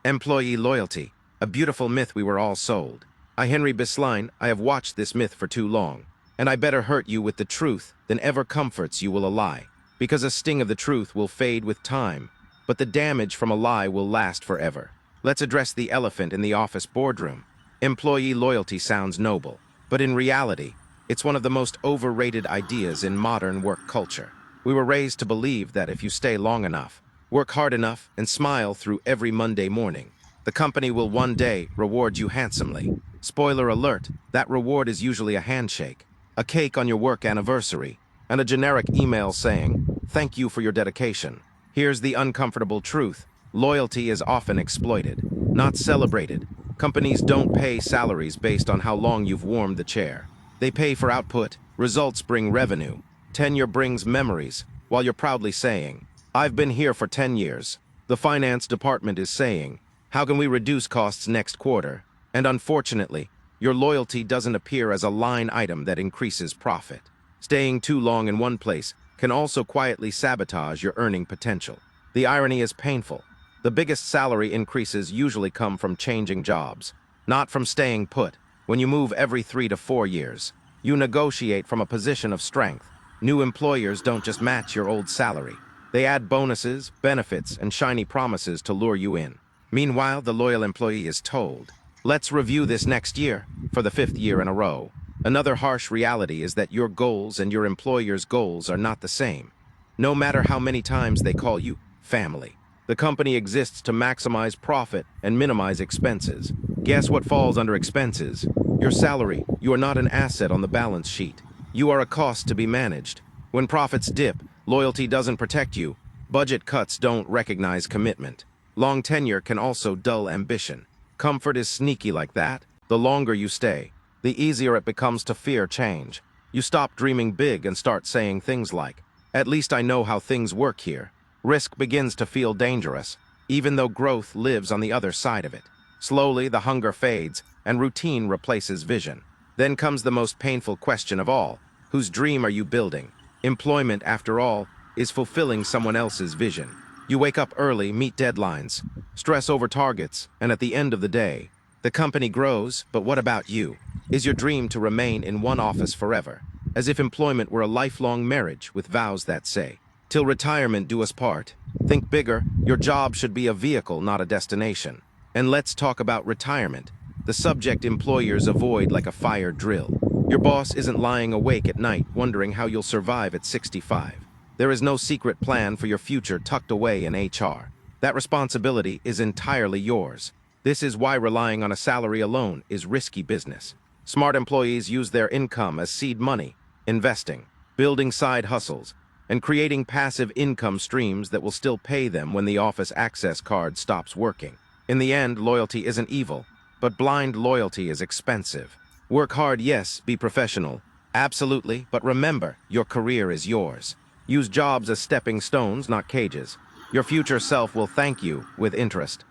Employee loyalty, a beautiful myth we were all sold. Henry Bisline, I have watched this myth for too long, and I better hurt you with the truth than ever comforts you will a lie, because a sting of the truth will fade with time, but the damage from a lie will last forever. Let's address the elephant in the office boardroom. Employee loyalty sounds noble, but in reality, it's one of the most overrated ideas in modern work culture. We were raised to believe that if you stay long enough, work hard enough, and smile through every Monday morning, the company will one day reward you handsomely. Spoiler alert, that reward is usually a handshake, a cake on your work anniversary, and a generic email saying, "Thank you for your dedication." Here's the uncomfortable truth. Loyalty is often exploited, not celebrated. Companies don't pay salaries based on how long you've warmed the chair. They pay for output, results bring revenue, tenure brings memories, while you're proudly saying, "I've been here for 10 years. The finance department is saying, "How can we reduce costs next quarter?" And unfortunately, your loyalty doesn't appear as a line item that increases profit. Staying too long in one place can also quietly sabotage your earning potential. The irony is painful. The biggest salary increases usually come from changing jobs, not from staying put. When you move every 3 to 4 years, you negotiate from a position of strength. New employers don't just match your old salary. They add bonuses, benefits, and shiny promises to lure you in. Meanwhile, the loyal employee is told, "Let's review this next year," for the 5th year in a row. Another harsh reality is that your goals and your employer's goals are not the same. No matter how many times they call you family, the company exists to maximize profit and minimize expenses. Guess what falls under expenses? Your salary. You are not an asset on the balance sheet. You are a cost to be managed. When profits dip, loyalty doesn't protect you. Budget cuts don't recognize commitment. Long tenure can also dull ambition. Comfort is sneaky like that. The longer you stay, the easier it becomes to fear change. You stop dreaming big and start saying things like, "At least I know how things work here." Risk begins to feel dangerous, even though growth lives on the other side of it. Slowly, the hunger fades, and routine replaces vision. Then comes the most painful question of all. Whose dream are you building? Employment, after all, is fulfilling someone else's vision. You wake up early, meet deadlines, stress over targets, and at the end of the day, the company grows, but what about you? Is your dream to remain in one office forever, as if employment were a lifelong marriage with vows that say, "Till retirement do us part"? Think bigger. Your job should be a vehicle, not a destination. And let's talk about retirement, the subject employers avoid like a fire drill. Your boss isn't lying awake at night wondering how you'll survive at 65. There is no secret plan for your future tucked away in HR. That responsibility is entirely yours. This is why relying on a salary alone is risky business. Smart employees use their income as seed money, investing, building side hustles, and creating passive income streams that will still pay them when the office access card stops working. In the end, loyalty isn't evil, but blind loyalty is expensive. Work hard, yes, be professional. Absolutely, but remember, your career is yours. Use jobs as stepping stones, not cages. Your future self will thank you with interest.